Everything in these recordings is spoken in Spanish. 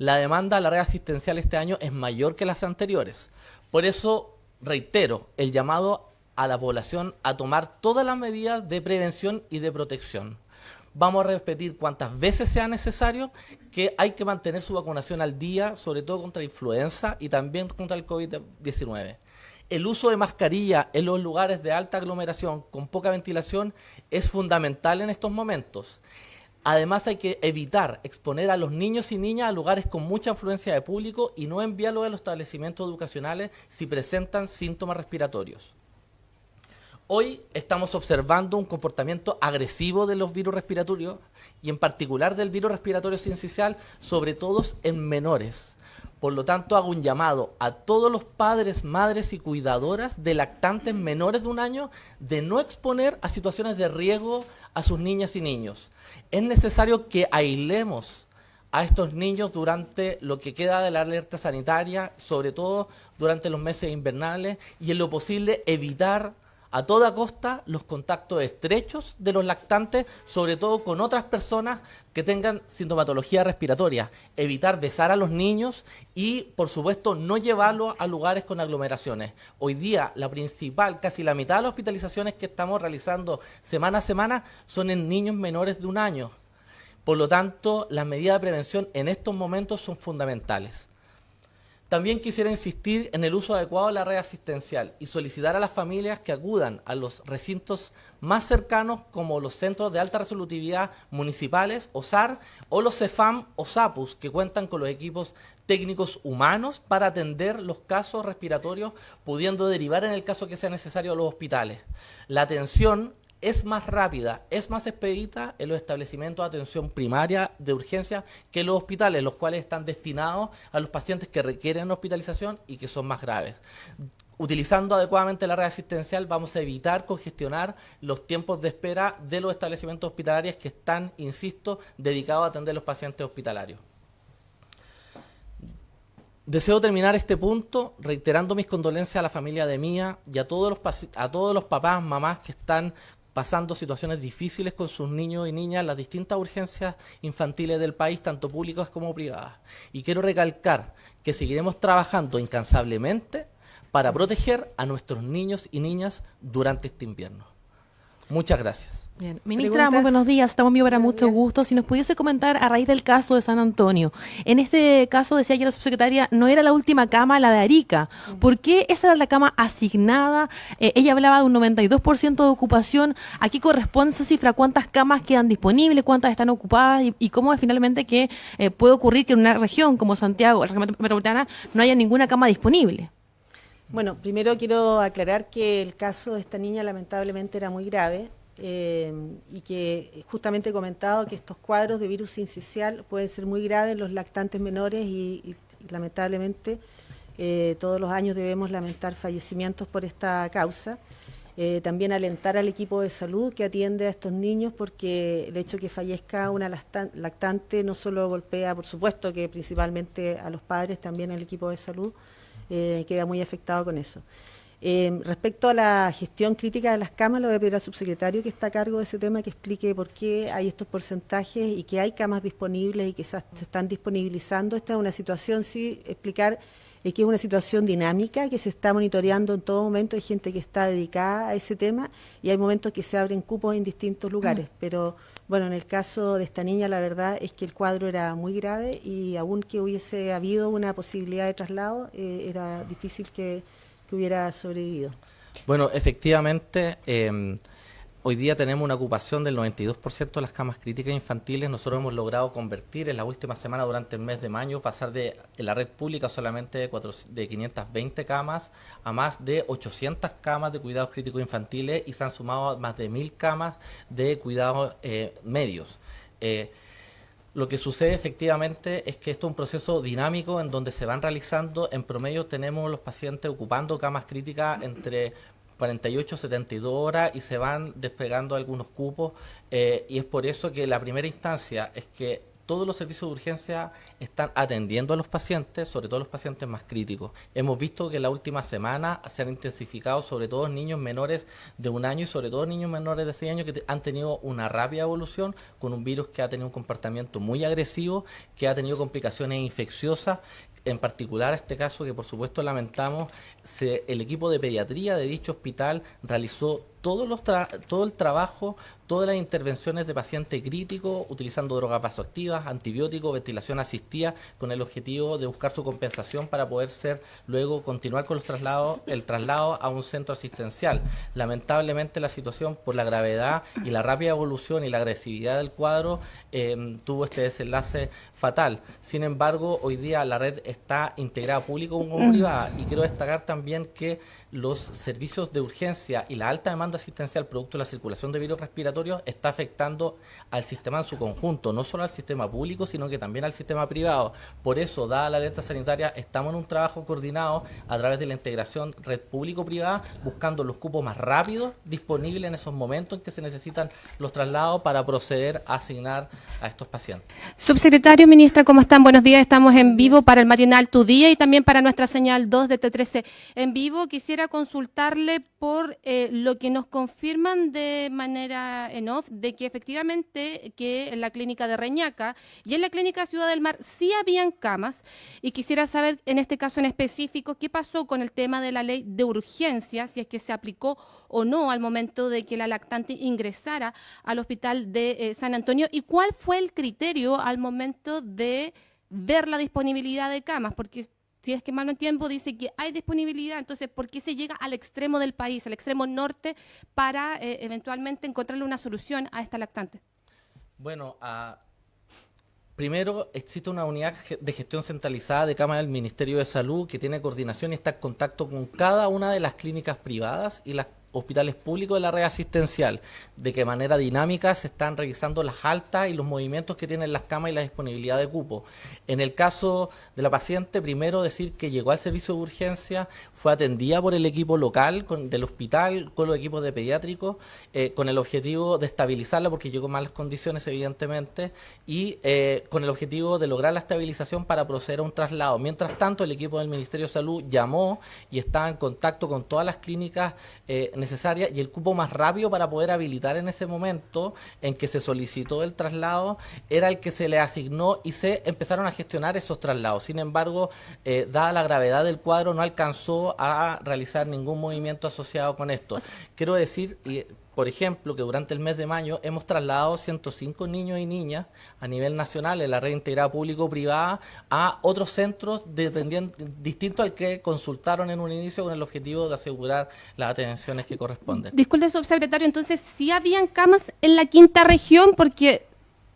La demanda a la red asistencial este año es mayor que las anteriores. Por eso reitero el llamado a la población a tomar todas las medidas de prevención y de protección. Vamos a repetir cuantas veces sea necesario que hay que mantener su vacunación al día, sobre todo contra influenza y también contra el COVID-19. El uso de mascarilla en los lugares de alta aglomeración con poca ventilación es fundamental en estos momentos. Además hay que evitar exponer a los niños y niñas a lugares con mucha afluencia de público y no enviarlos a los establecimientos educacionales si presentan síntomas respiratorios. Hoy estamos observando un comportamiento agresivo de los virus respiratorios y en particular del virus respiratorio sincicial, sobre todo en menores. Por lo tanto, hago un llamado a todos los padres, madres y cuidadoras de lactantes menores de 1 año de no exponer a situaciones de riesgo a sus niñas y niños. Es necesario que aislemos a estos niños durante lo que queda de la alerta sanitaria, sobre todo durante los meses invernales, y en lo posible evitar a toda costa los contactos estrechos de los lactantes, sobre todo con otras personas que tengan sintomatología respiratoria. Evitar besar a los niños y, por supuesto, no llevarlos a lugares con aglomeraciones. Hoy día, la principal, casi la mitad de las hospitalizaciones que estamos realizando semana a semana son en niños menores de 1 año. Por lo tanto, las medidas de prevención en estos momentos son fundamentales. También quisiera insistir en el uso adecuado de la red asistencial y solicitar a las familias que acudan a los recintos más cercanos como los centros de alta resolutividad municipales o SAR o los CEFAM o SAPUS que cuentan con los equipos técnicos humanos para atender los casos respiratorios, pudiendo derivar en el caso que sea necesario a los hospitales. La atención es más rápida, es más expedita en los establecimientos de atención primaria de urgencia que en los hospitales, los cuales están destinados a los pacientes que requieren hospitalización y que son más graves. Utilizando adecuadamente la red asistencial vamos a evitar congestionar los tiempos de espera de los establecimientos hospitalarios que están, insisto, dedicados a atender a los pacientes hospitalarios. Deseo terminar este punto reiterando mis condolencias a la familia de Mía y a todos los papás, mamás que están pasando situaciones difíciles con sus niños y niñas en las distintas urgencias infantiles del país, tanto públicas como privadas. Y quiero recalcar que seguiremos trabajando incansablemente para proteger a nuestros niños y niñas durante este invierno. Muchas gracias. Bien. Ministra, muy buenos días. Estamos en vivo para mucho gusto. Si nos pudiese comentar a raíz del caso de San Antonio. En este caso, decía ayer la subsecretaria, no era la última cama la de Arica. ¿Por qué esa era la cama asignada? Ella hablaba de un 92% de ocupación. ¿A qué corresponde esa cifra? ¿Cuántas camas quedan disponibles? ¿Cuántas están ocupadas? ¿Y cómo es finalmente que puede ocurrir que en una región como Santiago, la región metropolitana, no haya ninguna cama disponible? Bueno, primero quiero aclarar que el caso de esta niña lamentablemente era muy grave. Y que justamente he comentado que estos cuadros de virus sincicial pueden ser muy graves en los lactantes menores y lamentablemente todos los años debemos lamentar fallecimientos por esta causa. También alentar al equipo de salud que atiende a estos niños, porque el hecho de que fallezca una lactante no solo golpea, por supuesto, que principalmente a los padres, también al equipo de salud queda muy afectado con eso. Respecto a la gestión crítica de las camas, le voy a pedir al subsecretario que está a cargo de ese tema que explique por qué hay estos porcentajes y que hay camas disponibles y que se están disponibilizando. Esta es una situación, sí, explicar que es una situación dinámica, que se está monitoreando en todo momento. Hay gente que está dedicada a ese tema y hay momentos que se abren cupos en distintos lugares. Pero bueno, en el caso de esta niña la verdad es que el cuadro era muy grave y aun que hubiese habido una posibilidad de traslado, era difícil que hubiera sobrevivido. Bueno, efectivamente, hoy día tenemos una ocupación del 92% de las camas críticas infantiles. Nosotros hemos logrado convertir en la última semana, durante el mes de mayo, pasar de la red pública solamente de 520 camas a más de 800 camas de cuidados críticos infantiles y se han sumado más de 1000 camas de cuidados medios. Lo que sucede efectivamente es que esto es un proceso dinámico en donde se van realizando, en promedio tenemos los pacientes ocupando camas críticas entre 48 a 72 horas y se van despegando algunos cupos y es por eso que la primera instancia es que todos los servicios de urgencia están atendiendo a los pacientes, sobre todo los pacientes más críticos. Hemos visto que en la última semana se han intensificado sobre todo niños menores de 1 año y sobre todo niños menores de 6 años que han tenido una rápida evolución con un virus que ha tenido un comportamiento muy agresivo, que ha tenido complicaciones infecciosas. En particular, este caso que por supuesto lamentamos, el equipo de pediatría de dicho hospital realizó todo el trabajo, todas las intervenciones de paciente crítico, utilizando drogas vasoactivas, antibióticos, ventilación asistida, con el objetivo de buscar su compensación para poder luego continuar con el traslado a un centro asistencial. Lamentablemente la situación, por la gravedad y la rápida evolución y la agresividad del cuadro, tuvo este desenlace fatal. Sin embargo, hoy día la red está integrada pública como privada, y quiero destacar también que los servicios de urgencia y la alta demanda asistencial producto de la circulación de virus respiratorios está afectando al sistema en su conjunto, no solo al sistema público, sino que también al sistema privado. Por eso, dada la alerta sanitaria, estamos en un trabajo coordinado a través de la integración red público-privada, buscando los cupos más rápidos disponibles en esos momentos en que se necesitan los traslados para proceder a asignar a estos pacientes. Subsecretario, ministra, ¿cómo están? Buenos días. Estamos en vivo para el matinal Tu Día y también para nuestra señal 2 de T13 en vivo. Quisiera consultarle por lo que nos confirman de manera en off, de que efectivamente que en la clínica de Reñaca y en la clínica Ciudad del Mar sí habían camas, y quisiera saber en este caso en específico qué pasó con el tema de la ley de urgencia, si es que se aplicó o no al momento de que la lactante ingresara al hospital de San Antonio, y cuál fue el criterio al momento de ver la disponibilidad de camas, porque si es que mal no entiendo, dice que hay disponibilidad, entonces ¿por qué se llega al extremo del país, al extremo norte, para eventualmente encontrarle una solución a esta lactante? Bueno, primero existe una unidad de gestión centralizada de camas del Ministerio de Salud que tiene coordinación y está en contacto con cada una de las clínicas privadas y las hospitales públicos de la red asistencial, de que manera dinámica se están revisando las altas y los movimientos que tienen las camas y la disponibilidad de cupo. En el caso de la paciente, primero decir que llegó al servicio de urgencia, fue atendida por el equipo local del hospital, con los equipos de pediátricos, con el objetivo de estabilizarla, porque llegó en malas condiciones evidentemente, y con el objetivo de lograr la estabilización para proceder a un traslado. Mientras tanto, el equipo del Ministerio de Salud llamó y estaba en contacto con todas las clínicas necesaria, y el cupo más rápido para poder habilitar en ese momento en que se solicitó el traslado era el que se le asignó, y se empezaron a gestionar esos traslados. Sin embargo, dada la gravedad del cuadro, no alcanzó a realizar ningún movimiento asociado con esto. Quiero decir, por ejemplo, que durante el mes de mayo hemos trasladado 105 niños y niñas a nivel nacional en la red integrada público-privada a otros centros distintos al que consultaron en un inicio, con el objetivo de asegurar las atenciones que corresponden. Disculpe, subsecretario, entonces sí habían camas en la quinta región, porque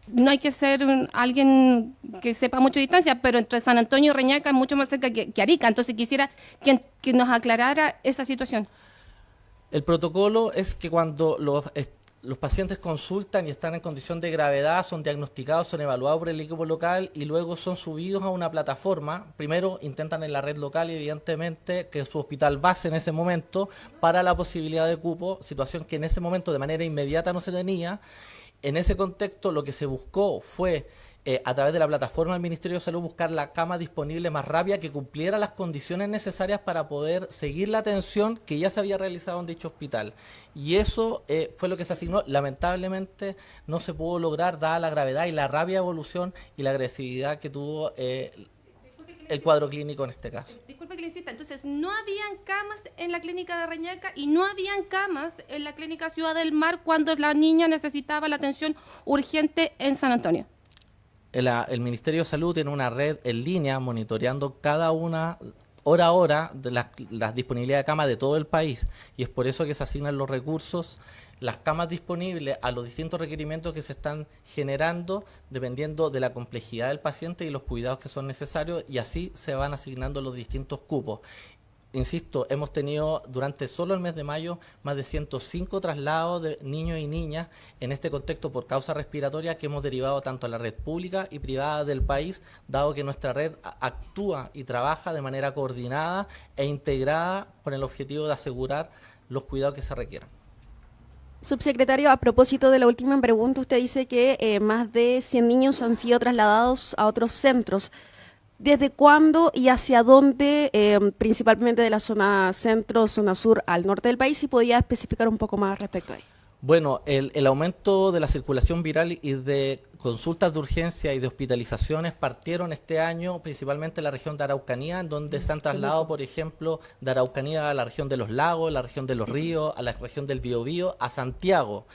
no hay que ser alguien que sepa mucho de distancia, pero entre San Antonio y Reñaca es mucho más cerca que Arica, entonces quisiera que nos aclarara esa situación. El protocolo es que cuando los pacientes consultan y están en condición de gravedad, son diagnosticados, son evaluados por el equipo local y luego son subidos a una plataforma. Primero intentan en la red local, y evidentemente que su hospital base en ese momento, para la posibilidad de cupo, situación que en ese momento de manera inmediata no se tenía. En ese contexto lo que se buscó fue, a través de la plataforma del Ministerio de Salud, buscar la cama disponible más rápida, que cumpliera las condiciones necesarias para poder seguir la atención que ya se había realizado en dicho hospital. Y eso fue lo que se asignó. Lamentablemente no se pudo lograr, dada la gravedad y la rápida evolución y la agresividad que tuvo el cuadro clínico en este caso. Disculpe que le insista, entonces no habían camas en la clínica de Reñaca y no habían camas en la clínica Ciudad del Mar cuando la niña necesitaba la atención urgente en San Antonio. El Ministerio de Salud tiene una red en línea monitoreando cada una, hora a hora, de la disponibilidad de camas de todo el país, y es por eso que se asignan los recursos, las camas disponibles, a los distintos requerimientos que se están generando dependiendo de la complejidad del paciente y los cuidados que son necesarios, y así se van asignando los distintos cupos. Insisto, hemos tenido durante solo el mes de mayo más de 105 traslados de niños y niñas en este contexto por causa respiratoria, que hemos derivado tanto a la red pública y privada del país, dado que nuestra red actúa y trabaja de manera coordinada e integrada con el objetivo de asegurar los cuidados que se requieran. Subsecretario, a propósito de la última pregunta, usted dice que más de 100 niños han sido trasladados a otros centros. ¿Desde cuándo y hacia dónde, principalmente de la zona centro, zona sur al norte del país? Si podía especificar un poco más respecto a ello. Bueno, el aumento de la circulación viral y de consultas de urgencia y de hospitalizaciones partieron este año principalmente en la región de Araucanía, en donde se han trasladado, por ejemplo, de Araucanía a la región de los lagos, la región de los ríos, a la región del Biobío, a Santiago.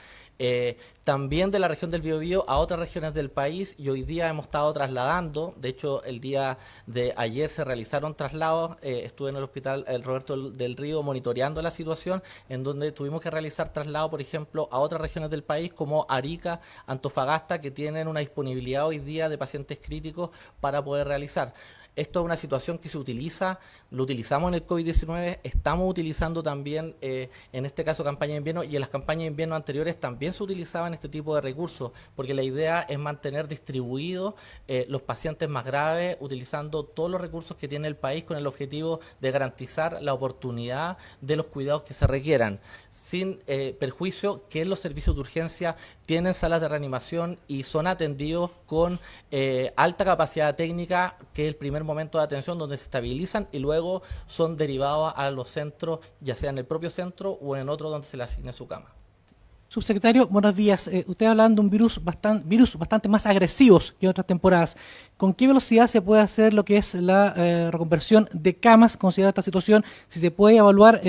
También de la región del Biobío a otras regiones del país, y hoy día hemos estado trasladando. De hecho, el día de ayer se realizaron traslados, estuve en el hospital el Roberto del Río monitoreando la situación, en donde tuvimos que realizar traslados, por ejemplo, a otras regiones del país como Arica, Antofagasta, que tienen una disponibilidad hoy día de pacientes críticos para poder realizar. Esto es una situación que se utiliza, lo utilizamos en el COVID-19, estamos utilizando también, en este caso, campaña de invierno, y en las campañas de invierno anteriores también se utilizaban este tipo de recursos, porque la idea es mantener distribuidos los pacientes más graves, utilizando todos los recursos que tiene el país con el objetivo de garantizar la oportunidad de los cuidados que se requieran, sin perjuicio que los servicios de urgencia tienen salas de reanimación y son atendidos con alta capacidad técnica, que es el primer momento de atención donde se estabilizan y luego son derivados a los centros, ya sea en el propio centro o en otro donde se le asigne su cama. Subsecretario, buenos días. Usted hablando de un virus bastante más agresivos que otras temporadas. ¿Con qué velocidad se puede hacer lo que es la reconversión de camas, considerada esta situación? Si se puede evaluar,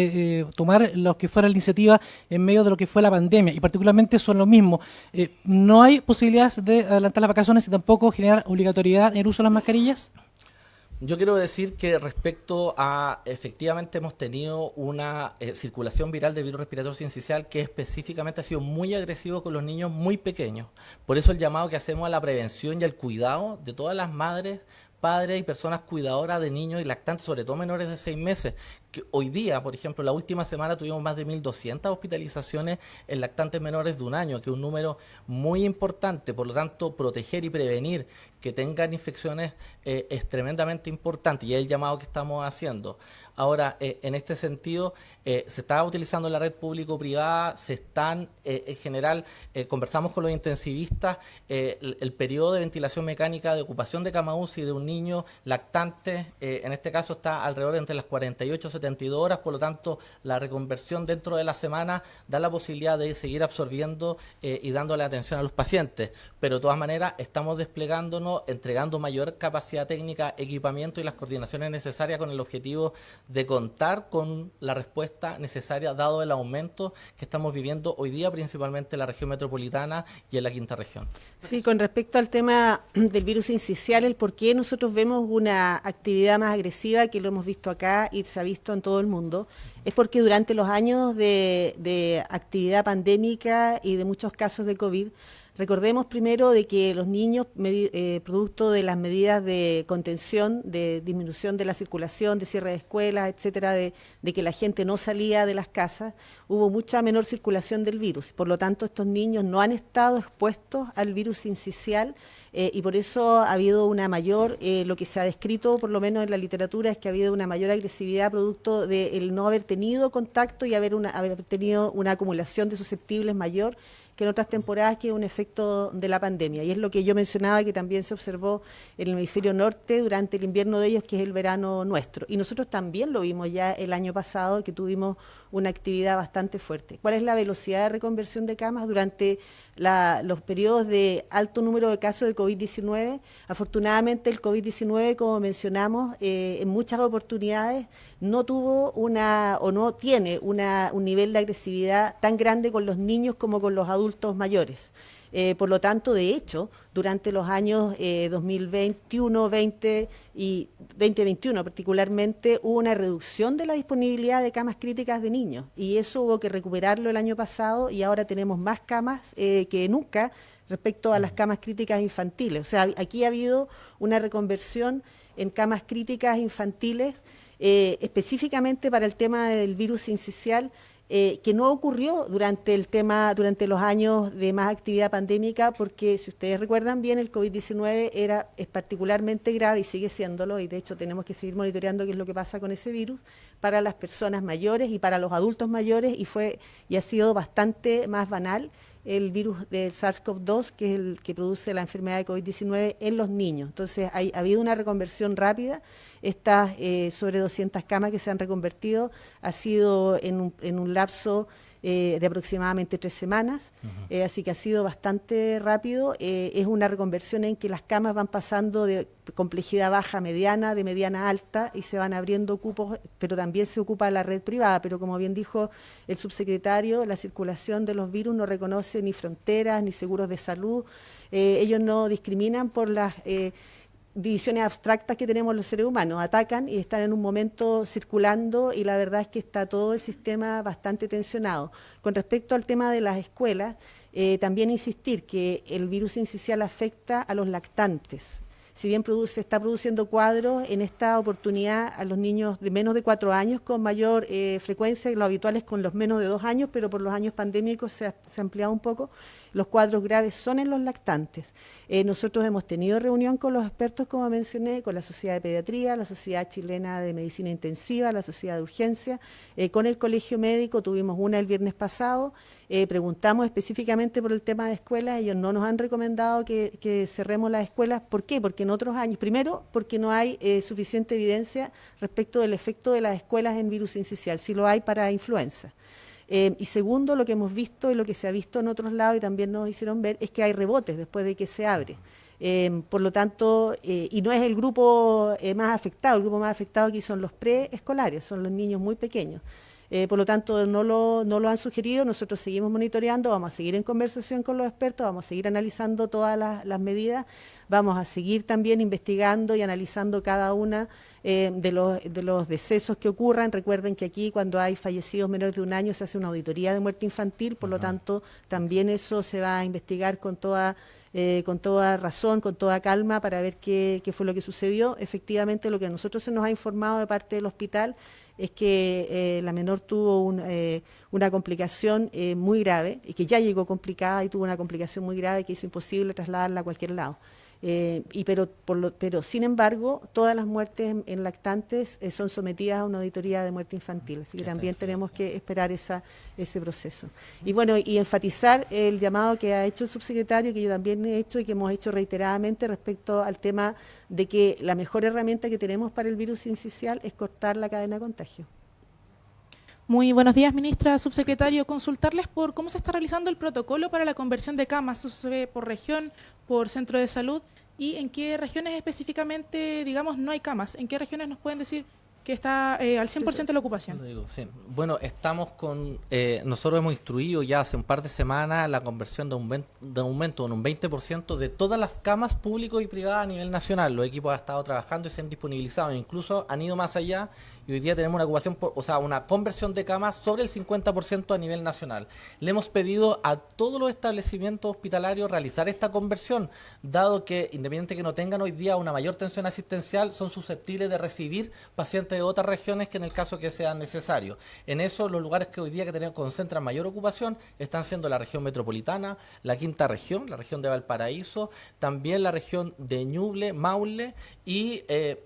tomar lo que fuera la iniciativa en medio de lo que fue la pandemia, y particularmente son lo mismo. ¿No hay posibilidades de adelantar las vacaciones y tampoco generar obligatoriedad en el uso de las mascarillas? Yo quiero decir que respecto a, efectivamente hemos tenido una circulación viral de virus respiratorio sincicial que específicamente ha sido muy agresivo con los niños muy pequeños. Por eso el llamado que hacemos a la prevención y al cuidado de todas las madres, padres y personas cuidadoras de niños y lactantes, sobre todo menores de 6 meses, que hoy día, por ejemplo, la última semana tuvimos más de 1.200 hospitalizaciones en lactantes menores de 1 año, que es un número muy importante. Por lo tanto, proteger y prevenir que tengan infecciones es tremendamente importante, y es el llamado que estamos haciendo. Ahora, en este sentido, se está utilizando la red público-privada, se están, en general, conversamos con los intensivistas, el periodo de ventilación mecánica de ocupación de cama UCI de un niño lactante, en este caso está alrededor entre las 48 y 72 horas, por lo tanto, la reconversión dentro de la semana da la posibilidad de seguir absorbiendo y dándole atención a los pacientes, pero de todas maneras estamos desplegándonos, entregando mayor capacidad técnica, equipamiento y las coordinaciones necesarias con el objetivo de contar con la respuesta necesaria dado el aumento que estamos viviendo hoy día, principalmente en la región metropolitana y en la quinta región. Sí, con respecto al tema del virus sincicial, el por qué nosotros vemos una actividad más agresiva, que lo hemos visto acá y se ha visto en todo el mundo, es porque durante los años de actividad pandémica y de muchos casos de COVID, recordemos primero de que los niños, producto de las medidas de contención, de disminución de la circulación, de cierre de escuelas, etcétera, de que la gente no salía de las casas, hubo mucha menor circulación del virus. Por lo tanto, estos niños no han estado expuestos al virus sincicial, y por eso ha habido una mayor, lo que se ha descrito por lo menos en la literatura, es que ha habido una mayor agresividad producto de el no haber tenido contacto y haber tenido una acumulación de susceptibles mayor que en otras temporadas, que es un efecto de la pandemia. Y es lo que yo mencionaba, que también se observó en el hemisferio norte durante el invierno de ellos, que es el verano nuestro. Y nosotros también lo vimos ya el año pasado, que tuvimos una actividad bastante fuerte. ¿Cuál es la velocidad de reconversión de camas durante los periodos de alto número de casos de COVID-19? Afortunadamente el COVID-19, como mencionamos, en muchas oportunidades no tuvo no tiene un nivel de agresividad tan grande con los niños como con los adultos mayores. Por lo tanto, de hecho, durante los años 2021, 20 y 2021 particularmente, hubo una reducción de la disponibilidad de camas críticas de niños, y eso hubo que recuperarlo el año pasado, y ahora tenemos más camas que nunca respecto a las camas críticas infantiles. O sea, aquí ha habido una reconversión en camas críticas infantiles, específicamente para el tema del virus sincicial, que no ocurrió durante los años de más actividad pandémica, porque si ustedes recuerdan bien, el COVID-19 es particularmente grave y sigue siéndolo, y de hecho tenemos que seguir monitoreando qué es lo que pasa con ese virus para las personas mayores y para los adultos mayores, y ha sido bastante más banal el virus del SARS-CoV-2, que es el que produce la enfermedad de COVID-19 en los niños. Entonces ha habido una reconversión rápida. Estas sobre 200 camas que se han reconvertido ha sido en un lapso de aproximadamente 3 semanas, así que ha sido bastante rápido. Es una reconversión en que las camas van pasando de complejidad baja a mediana, de mediana a alta, y se van abriendo cupos, pero también se ocupa la red privada, pero como bien dijo el subsecretario, la circulación de los virus no reconoce ni fronteras, ni seguros de salud. Ellos no discriminan por las divisiones abstractas que tenemos los seres humanos, atacan y están en un momento circulando, y la verdad es que está todo el sistema bastante tensionado. Con respecto al tema de las escuelas, también insistir que el virus sincicial afecta a los lactantes. Si bien se está produciendo cuadros, en esta oportunidad a los niños de menos de 4 años con mayor frecuencia, lo habitual es con los menos de 2 años, pero por los años pandémicos se ha ampliado un poco. Los cuadros graves son en los lactantes. Nosotros hemos tenido reunión con los expertos, como mencioné, con la Sociedad de Pediatría, la Sociedad Chilena de Medicina Intensiva, la Sociedad de Urgencia, con el Colegio Médico, tuvimos una el viernes pasado, preguntamos específicamente por el tema de escuelas, ellos no nos han recomendado que cerremos las escuelas. ¿Por qué? Porque en otros años, primero, porque no hay suficiente evidencia respecto del efecto de las escuelas en virus sincicial, sí lo hay para influenza. Y segundo, lo que hemos visto y lo que se ha visto en otros lados y también nos hicieron ver, es que hay rebotes después de que se abre. Por lo tanto, y no es el grupo más afectado, el grupo más afectado aquí son los preescolares, son los niños muy pequeños. Por lo tanto, no lo han sugerido, nosotros seguimos monitoreando, vamos a seguir en conversación con los expertos, vamos a seguir analizando todas las medidas, vamos a seguir también investigando y analizando cada una de los decesos que ocurran. Recuerden que aquí, cuando hay fallecidos menores de 1 año, se hace una auditoría de muerte infantil, por lo tanto, también eso se va a investigar con toda razón, con toda calma, para ver qué fue lo que sucedió. Efectivamente, lo que a nosotros se nos ha informado de parte del hospital es que la menor tuvo una complicación muy grave, y que ya llegó complicada y tuvo una complicación muy grave que hizo imposible trasladarla a cualquier lado. Pero sin embargo, todas las muertes en lactantes son sometidas a una auditoría de muerte infantil, así que también tenemos que esperar ese proceso. Y bueno, y enfatizar el llamado que ha hecho el subsecretario, que yo también he hecho y que hemos hecho reiteradamente, respecto al tema de que la mejor herramienta que tenemos para el virus sincicial es cortar la cadena de contagio. Muy buenos días, ministra, subsecretario. Consultarles por cómo se está realizando el protocolo para la conversión de camas. ¿Eso se ve por región, por centro de salud? ¿Y en qué regiones específicamente, digamos, no hay camas? ¿En qué regiones nos pueden decir que está al 100% la ocupación? Sí. Bueno, nosotros hemos instruido ya hace un par de semanas la conversión de aumento en un 20% de todas las camas públicas y privadas a nivel nacional. Los equipos han estado trabajando y se han disponibilizado, incluso han ido más allá, y hoy día tenemos una ocupación, una conversión de camas sobre el 50% a nivel nacional. Le hemos pedido a todos los establecimientos hospitalarios realizar esta conversión, dado que, independiente que no tengan hoy día una mayor tensión asistencial, son susceptibles de recibir pacientes de otras regiones que en el caso que sea necesario. En eso, los lugares que hoy día concentran mayor ocupación están siendo la región metropolitana, la quinta región, la región de Valparaíso, también la región de Ñuble, Maule, y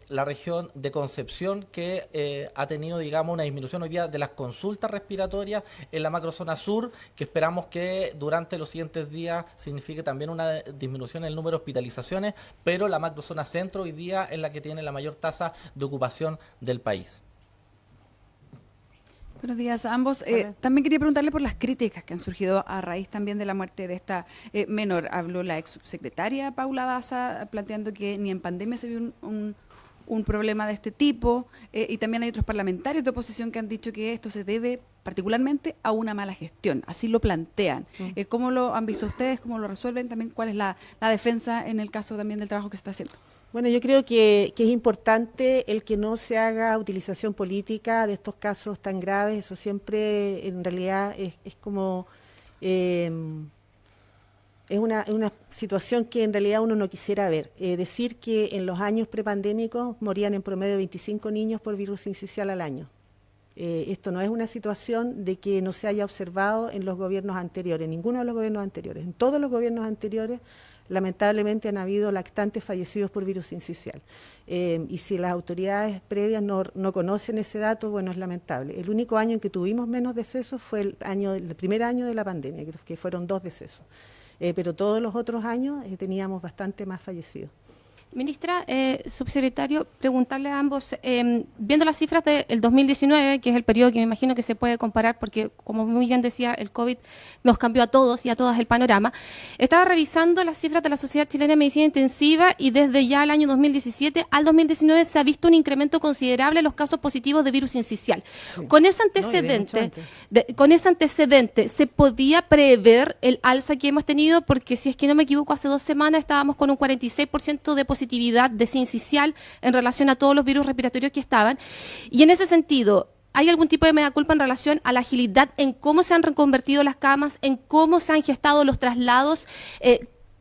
la región de Concepción, que ha tenido, digamos, una disminución hoy día de las consultas respiratorias en la macrozona sur, que esperamos que durante los siguientes días signifique también una disminución en el número de hospitalizaciones, pero la macrozona centro hoy día es la que tiene la mayor tasa de ocupación del país. Buenos días a ambos. También quería preguntarle por las críticas que han surgido a raíz también de la muerte de esta menor. Habló la ex subsecretaria Paula Daza planteando que ni en pandemia se vio un problema de este tipo, y también hay otros parlamentarios de oposición que han dicho que esto se debe particularmente a una mala gestión, así lo plantean. ¿Cómo lo han visto ustedes? ¿Cómo lo resuelven? También, ¿cuál es la defensa en el caso también del trabajo que se está haciendo? Bueno, yo creo que es importante el que no se haga utilización política de estos casos tan graves. Eso siempre, en realidad, es como... es una situación que en realidad uno no quisiera ver. Decir que en los años prepandémicos morían en promedio 25 niños por virus sincicial al año. Esto no es una situación de que no se haya observado en los gobiernos anteriores, en ninguno de los gobiernos anteriores. En todos los gobiernos anteriores, lamentablemente, han habido lactantes fallecidos por virus sincicial. Y si las autoridades previas no conocen ese dato, bueno, es lamentable. El único año en que tuvimos menos decesos fue el primer año de la pandemia, que fueron 2 decesos. Pero todos los otros años teníamos bastante más fallecidos. Ministra, subsecretario, preguntarle a ambos, viendo las cifras del 2019, que es el periodo que me imagino que se puede comparar, porque como muy bien decía, el COVID nos cambió a todos y a todas el panorama, estaba revisando las cifras de la Sociedad Chilena de Medicina Intensiva y desde ya el año 2017 al 2019 se ha visto un incremento considerable en los casos positivos de virus sincicial. Sí. Con ese antecedente, ¿se podía prever el alza que hemos tenido? Porque si es que no me equivoco, hace 2 semanas estábamos con un 46% de positividad de sincicial en relación a todos los virus respiratorios que estaban. Y en ese sentido, ¿hay algún tipo de mea culpa en relación a la agilidad en cómo se han reconvertido las camas, en cómo se han gestado los traslados?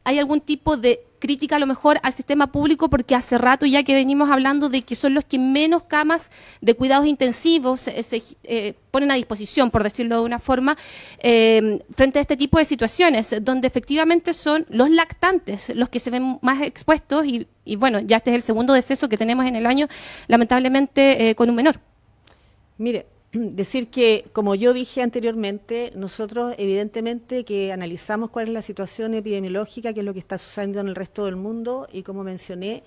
¿Hay algún tipo de crítica a lo mejor al sistema público? Porque hace rato ya que venimos hablando de que son los que menos camas de cuidados intensivos se ponen a disposición, por decirlo de una forma, frente a este tipo de situaciones, donde efectivamente son los lactantes los que se ven más expuestos y bueno, ya este es el segundo deceso que tenemos en el año, lamentablemente con un menor. Mire, decir que, como yo dije anteriormente, nosotros evidentemente que analizamos cuál es la situación epidemiológica, qué es lo que está sucediendo en el resto del mundo, y como mencioné,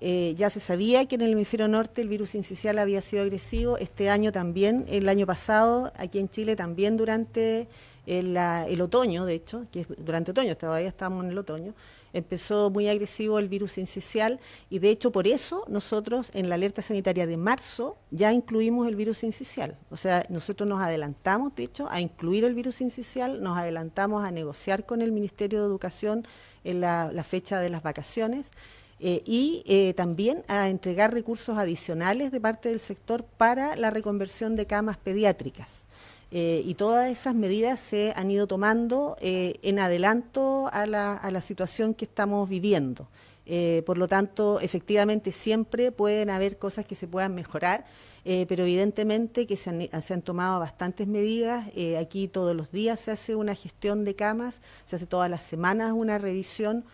ya se sabía que en el hemisferio norte el virus sincicial había sido agresivo, este año también, el año pasado, aquí en Chile también durante el otoño, de hecho, que es durante otoño, todavía estamos en el otoño, empezó muy agresivo el virus sincicial y de hecho por eso nosotros en la alerta sanitaria de marzo ya incluimos el virus sincicial. O sea, nosotros nos adelantamos, de hecho, a incluir el virus sincicial, nos adelantamos a negociar con el Ministerio de Educación en la fecha de las vacaciones y también a entregar recursos adicionales de parte del sector para la reconversión de camas pediátricas. Y todas esas medidas se han ido tomando en adelanto a la situación que estamos viviendo. Por lo tanto, efectivamente siempre pueden haber cosas que se puedan mejorar, pero evidentemente que se han tomado bastantes medidas. Aquí todos los días se hace una gestión de camas, se hace todas las semanas una revisión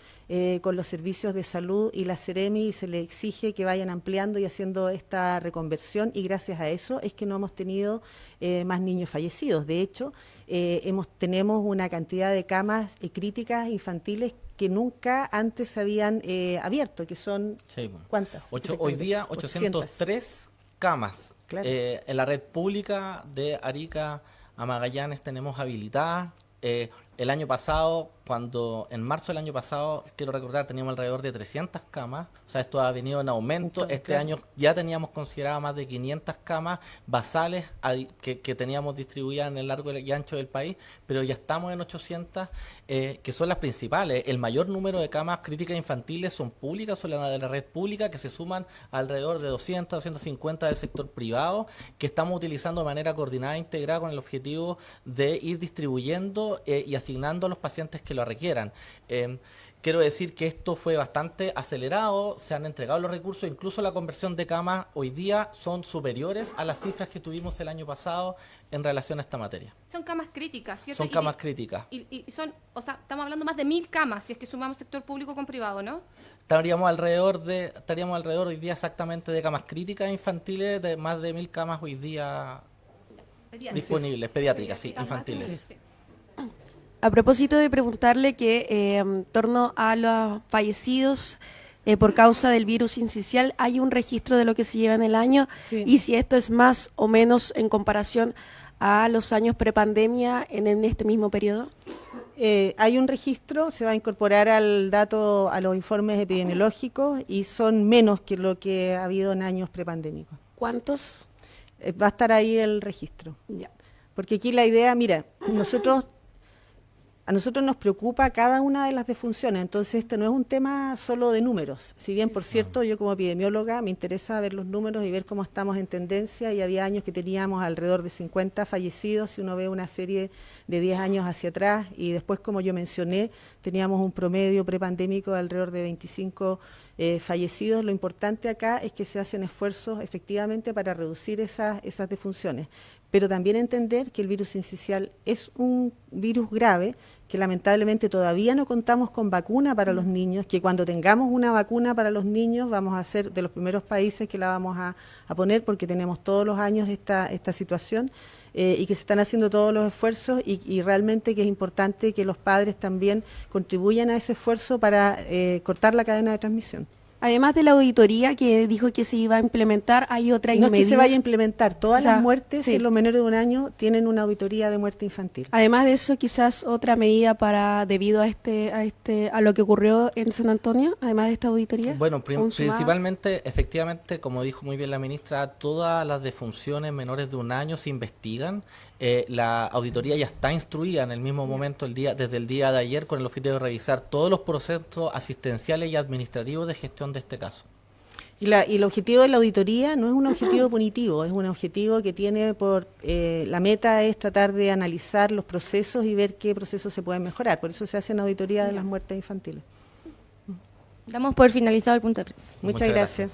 con los servicios de salud y la Seremi y se le exige que vayan ampliando y haciendo esta reconversión y gracias a eso es que no hemos tenido más niños fallecidos. De hecho, tenemos una cantidad de camas críticas infantiles que nunca antes se habían abierto, que son, sí, ¿cuántas? Hoy día 803 camas. Claro. En la red pública de Arica a Magallanes tenemos habilitadas. El año pasado, en marzo del año pasado, quiero recordar, teníamos alrededor de 300 camas, o sea, esto ha venido en aumento. Este año ya teníamos considerado más de 500 camas basales que teníamos distribuidas en el largo y ancho del país, pero ya estamos en 800, que son las principales. El mayor número de camas críticas infantiles son públicas, son las de la red pública, que se suman alrededor de 200, 250 del sector privado, que estamos utilizando de manera coordinada e integrada con el objetivo de ir distribuyendo y asignando a los pacientes que lo requieran. Quiero decir que esto fue bastante acelerado, se han entregado los recursos, incluso la conversión de camas hoy día son superiores a las cifras que tuvimos el año pasado en relación a esta materia. Son camas críticas, ¿cierto? Son camas críticas. Y son, o sea, estamos hablando más de 1000 camas, si es que sumamos sector público con privado, ¿no? Estaríamos alrededor hoy día exactamente de camas críticas infantiles, de más de 1000 camas hoy día disponibles, pediátricas, sí, infantiles. Sí. A propósito de preguntarle que en torno a los fallecidos por causa del virus sincicial, ¿hay un registro de lo que se lleva en el año? Sí. Y si esto es más o menos en comparación a los años prepandemia en este mismo periodo. Hay un registro, se va a incorporar al dato, a los informes epidemiológicos y son menos que lo que ha habido en años prepandémicos. ¿Cuántos? Va a estar ahí el registro. Ya. Porque aquí la idea, mira, a nosotros nos preocupa cada una de las defunciones, entonces este no es un tema solo de números. Si bien, por cierto, yo como epidemióloga me interesa ver los números y ver cómo estamos en tendencia, y había años que teníamos alrededor de 50 fallecidos, si uno ve una serie de 10 años hacia atrás, y después, como yo mencioné, teníamos un promedio prepandémico de alrededor de 25 fallecidos, lo importante acá es que se hacen esfuerzos efectivamente para reducir esas defunciones, pero también entender que el virus sincicial es un virus grave, que lamentablemente todavía no contamos con vacuna para los niños, que cuando tengamos una vacuna para los niños vamos a ser de los primeros países que la vamos a poner, porque tenemos todos los años esta situación, y que se están haciendo todos los esfuerzos y realmente que es importante que los padres también contribuyan a ese esfuerzo para cortar la cadena de transmisión. Además de la auditoría que dijo que se iba a implementar, hay otra No es que se medida. vaya a implementar, todas O sea, las muertes sí. en los menores de un año tienen una auditoría de muerte infantil. Además de eso, quizás otra medida debido a lo que ocurrió en San Antonio, además de esta auditoría. Bueno, consumada. principalmente, efectivamente, como dijo muy bien la ministra, todas las defunciones menores de un año se investigan. La auditoría ya está instruida en el mismo momento, desde el día de ayer, con el objetivo de revisar todos los procesos asistenciales y administrativos de gestión de este caso. Y el objetivo de la auditoría no es un objetivo punitivo, es un objetivo que tiene la meta es tratar de analizar los procesos y ver qué procesos se pueden mejorar. Por eso se hacen auditorías de las muertes infantiles. Damos por finalizado el punto de prensa. Muchas gracias.